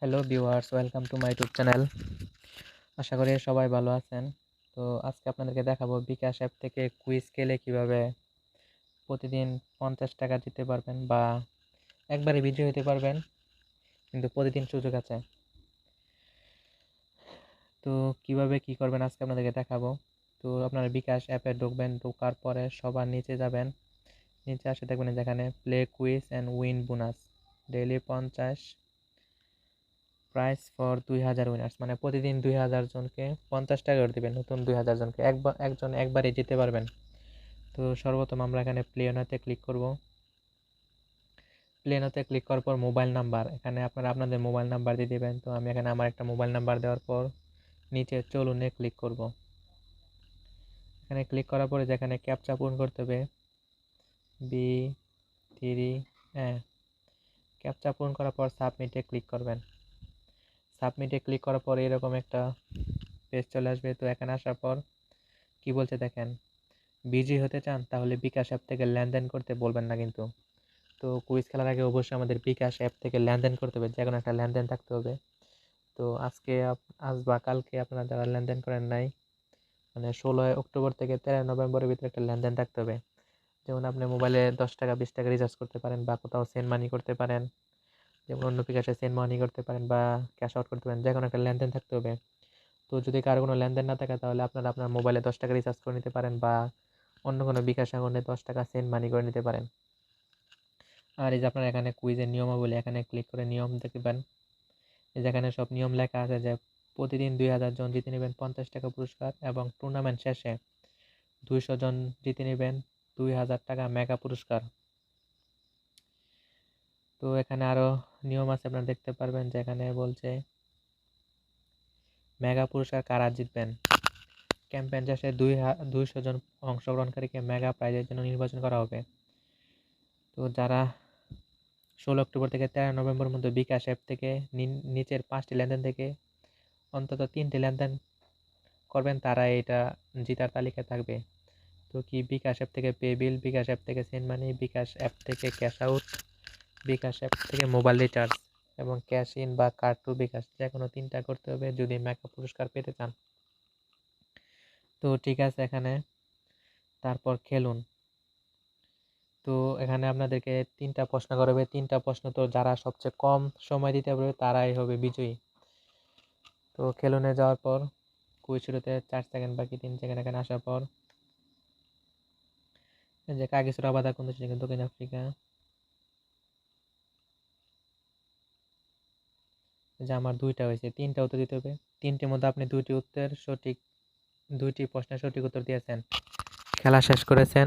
Hello viewers, welcome to my YouTube channel. আশা করি সবাই ভালো আছেন। তো আজকে আপনাদেরকে দেখাবো বিকাশ অ্যাপ থেকে কুইজ খেলে কিভাবে প্রতিদিন 50 টাকা জিততে পারবেন বা একবারে বিজয়ী হতে পারবেন, কিন্তু প্রতিদিন সুযোগ আছে। তো কিভাবে কি করবেন আজকে আপনাদেরকে দেখাবো। তো আপনারা বিকাশ অ্যাপে ঢুকবেন, ঢোকার পরে সবার নিচে যাবেন, নিচে আসে দেখবেন যেখানে play quiz and win bonus daily 50 price for 2000 winners, মানে প্রতিদিন 2000 জনকে 50 টাকা করে দেবেন। নতুন 2000 জনকে একজন একবারে জিতে পারবেন। তো সর্বপ্রথম আমরা এখানে প্লেনাতে ক্লিক করব। প্লেনাতে ক্লিক করার পর মোবাইল নাম্বার, এখানে আপনারা আপনাদের মোবাইল নাম্বার দিয়ে দেবেন। তো আমি এখানে আমার একটা মোবাইল নাম্বার দেওয়ার পর নিচে চলুনে ক্লিক করব। এখানে ক্লিক করার পরে যেখানে ক্যাপচা পূরণ করতে হবে B3, হ্যাঁ, ক্যাপচা পূরণ করার পর সাবমিটে ক্লিক করবেন। সাবমিটে ক্লিক করার পর এরকম একটা পেজ চলে আসবে। তো এখানে আসার পর কি বলছে দেখেন, বিজি হতে চান তাহলে বিকাশ অ্যাপ থেকে লেনদেন করতে বলবেন না কিন্তু। তো কুইজ খেলার আগে অবশ্যই আমাদের বিকাশ অ্যাপ থেকে লেনদেন করতে হবে, যে কোনো একটা লেনদেন থাকতে হবে। তো আজ বা কালকে আপনারা যারা লেনদেন করেন নাই, মানে 16 অক্টোবর থেকে 13 নভেম্বরের ভিতরে একটা লেনদেন থাকতে হবে। যেমন আপনি মোবাইলে 10 টাকা 20 টাকা রিচার্জ করতে পারেন বা কোথাও সেন্ড মানি করতে পারেন, যেমন অন্য বিকাশে সেন্ড মানি করতে পারেন বা ক্যাশ আউট করতে পারেন, যে কোনো একটা লেনদেন থাকতে হবে। তো যদি কারো কোনো লেনদেন না থাকে তাহলে আপনারা আপনার মোবাইলে 10 টাকা রিচার্জ করে নিতে পারেন বা অন্য কোনো বিকাশ অ্যাকাউন্টে 10 টাকা সেন্ড মানি করে নিতে পারেন। আর এই যে আপনারা এখানে কুইজের নিয়মাবলী, এখানে ক্লিক করে নিয়ম দেখবেন। এই যে এখানে সব নিয়ম লেখা আছে যে প্রতিদিন 2000 জন জিতে নেবেন 50 টাকা পুরস্কার, এবং টুর্নামেন্ট শেষে 200 জন জিতে নেবেন 2000 টাকা মেগা পুরস্কার। তো এখানে আরো নিয়ম আছে, আপনারা দেখতে পারবেন যে এখানে বলছে মেগা পুরস্কার কারা জিতবেন। ক্যাম্পেইন শেষে 200 জন অংশগ্রহণকারীকে মেগা প্রাইজের জন্য নির্বাচন করা হবে। তো যারা 16 অক্টোবর থেকে 13 নভেম্বরের মধ্যে বিকাশ অ্যাপ থেকে নিচের 5টি লেনদেন থেকে অন্তত 3টি লেনদেন করবেন, তারা এটা জিতার তালিকায় থাকবে। তো কি, বিকাশ অ্যাপ থেকে পে বিল, বিকাশ অ্যাপ থেকে সেন্ড মানি, বিকাশ অ্যাপ থেকে ক্যাশ আউট, বিকাশ অ্যাপ থেকে মোবাইল রিচার্জ এবং ক্যাশ ইন বা কার্ড টু বিকাশ, যে কোনো 3টা করতে হবে যদি মেগা পুরস্কার পেতে চান। তো ঠিক আছে, এখানে তারপর খেলুন। তো এখানে আপনাদেরকে 3টা প্রশ্ন করবে, 3টা প্রশ্ন তো যারা সবচেয়ে কম সময় দিতে পারবে তারাই হবে বিজয়ী। তো খেলুনে যাওয়ার পর কুইজ শুরুতে 4 সেকেন্ড বাকি, 3 সেকেন্ড। এখানে আসার পর যে কাগিসুরা বাধা কোন দেশ, দক্ষিণ আফ্রিকা। যে আমার 2টা হয়েছে, 3টা উত্তর দিতে হবে। 3টির মধ্যে আপনি 2টি প্রশ্নের সঠিক উত্তর দিয়েছেন। খেলা শেষ করেছেন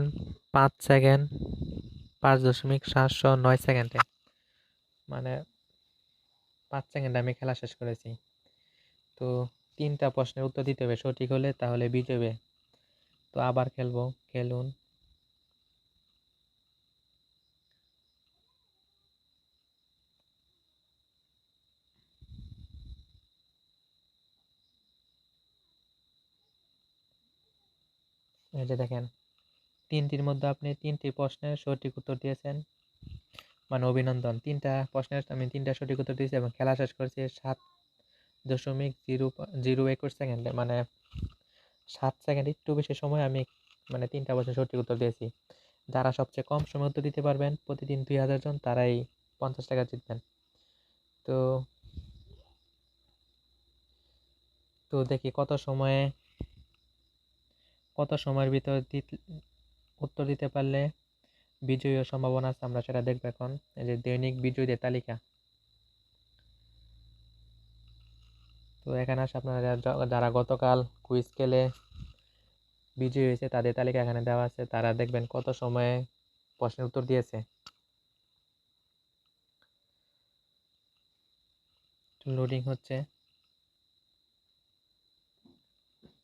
5 সেকেন্ড 5.709 সেকেন্ডে, মানে 5 সেকেন্ডে আমি খেলা শেষ করেছি। তো 3টা প্রশ্নের উত্তর দিতে হবে, সঠিক হলে তাহলে বিজয় হবে। তো আবার খেলবো, খেলুন। এই যে দেখেন, 3টির মধ্যে আপনি 3টি প্রশ্নের সঠিক উত্তর দিয়েছেন, মানে অভিনন্দন। 3টা সঠিক উত্তর দিয়েছি এবং খেলা শেষ করেছি 7.021 সেকেন্ডে, মানে 7 সেকেন্ড একটু বেশি সময় আমি মানে 3টা প্রশ্নের সঠিক উত্তর দিয়েছি। যারা সবচেয়ে কম সময় উত্তর দিতে পারবেন প্রতিদিন 2000 জন, তারাই 50 টাকা জিতবেন। তো তো দেখি কত সময়ের ভিতর উত্তর দিতে পারলে বিজয়ী হওয়ার সম্ভাবনা আছে, আমরা সেটা দেখবো এখন। এই যে দৈনিক বিজয়ীদের তালিকা। তো এখানে আসে আপনারা যারা গতকাল কুইজ খেলে বিজয়ী হয়েছে তাদের তালিকা এখানে দেওয়া আছে, তারা দেখবেন কত সময়ে প্রশ্নের উত্তর দিয়েছে। লোডিং হচ্ছে।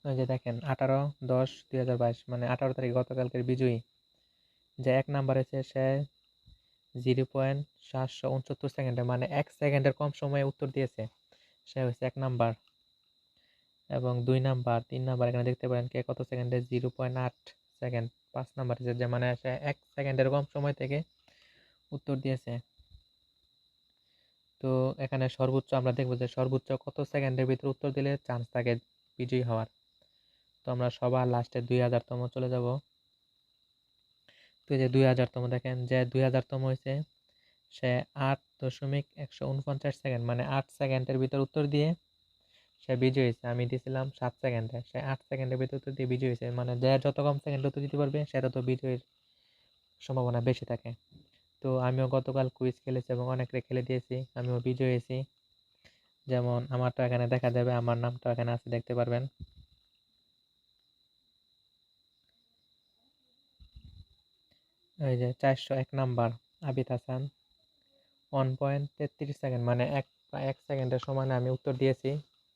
ওই যে দেখেন 18/10/2022, মানে 18 তারিখ গতকালকের বিজয়ী যে 1 নাম্বার হয়েছে, সে 0.769 সেকেন্ডে, মানে 1 সেকেন্ডের কম সময়ে উত্তর দিয়েছে, সে হচ্ছে 1 নাম্বার। এবং 2 নাম্বার 3 নাম্বার এখানে দেখতে পারেন কে কত সেকেন্ডে, 0.8 সেকেন্ড। 5 নাম্বার হচ্ছে যে মানে সে 1 সেকেন্ডের কম সময় থেকে উত্তর দিয়েছে। তো তো এখানে সর্বোচ্চ আমরা দেখবো যে সর্বোচ্চ কত সেকেন্ডের ভিতরে উত্তর দিলে চান্স থাকে বিজয়ী হওয়ার। তো আমরা সবার লাস্টে 2000তম চলে যাব। তো এই যে 2000তম দেখেন, যে 2000তম হয়েছে সে 8.149 সেকেন্ড, মানে 8 সেকেন্ডের ভিতর উত্তর দিয়ে সে বিজয়ী হয়েছে। আমি দিয়েছিলাম 7 সেকেন্ডে, সে 8 সেকেন্ডের ভিতর উত্তর দিয়ে বিজয়ী হয়েছে। মানে যে যত কম সেকেন্ডে উত্তর দিতে পারবে সে তত বিজয়ীর সম্ভাবনা বেশি থাকে। তো আমিও গতকাল কুইজ খেলেছি এবং অনেকরে খেলে দিয়েছি, আমিও বিজয়ী হয়েছি। যেমন আমারটা এখানে দেখা যাবে, আমার নামটা এখানে আছে, দেখতে পারবেন। এই যে 401 নাম্বার আবিদ হাসান, 1.33 সেকেন্ড, মানে এক সেকেন্ডের সমানে আমি উত্তর দিয়েছি।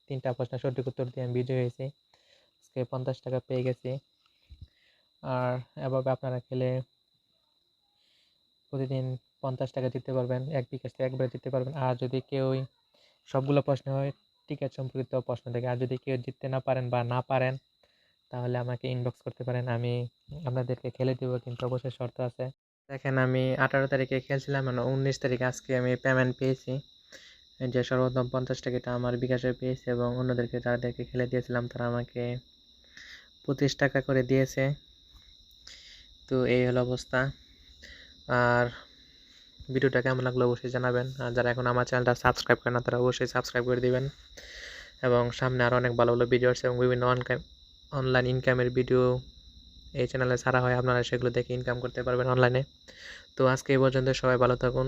3টা প্রশ্নের সঠিক উত্তর দিয়ে আমি বিজয়ী হয়েছি। আজকে 50 টাকা পেয়ে গেছি। আর এভাবে আপনারা খেলে প্রতিদিন 50 টাকা জিততে পারবেন, এক বিকাশ থেকে একবারে জিততে পারবেন। আর যদি কেউ সবগুলো প্রশ্ন হয় টিকিট সম্পর্কিত প্রশ্ন থেকে, আর যদি কেউ জিততে না পারেন বা না পারেন তাহলে আমাকে ইনবক্স করতে পারেন, আমি আপনাদেরকে খেলে দেবো, কিন্তু অবশ্যই শর্ত আছে। দেখেন আমি 18 তারিখে খেলছিলাম, মানে 19 তারিখে আজকে আমি পেমেন্ট পেয়েছি। এই যে সর্বপ্রথম 50 টাকাটা আমার বিকাশে পেয়েছি এবং অন্যদেরকে যাদেরকে খেলে দিয়েছিলাম তারা আমাকে 25 টাকা করে দিয়েছে। তো এই হলো অবস্থা। আর ভিডিওটা কেমন লাগলো অবশ্যই জানাবেন। আর যারা এখন আমার চ্যানেলটা সাবস্ক্রাইব করে না তারা অবশ্যই সাবস্ক্রাইব করে দিবেন। এবং সামনে আরও অনেক ভালো ভালো ভিডিও আছে এবং বিভিন্ন অনলাইন ইনকামের ভিডিও এই চ্যানেলে ছাড়া হয়, আপনারা সেগুলো দেখে ইনকাম করতে পারবেন অনলাইনে। তো আজকে এই পর্যন্ত, সবাই ভালো থাকুন।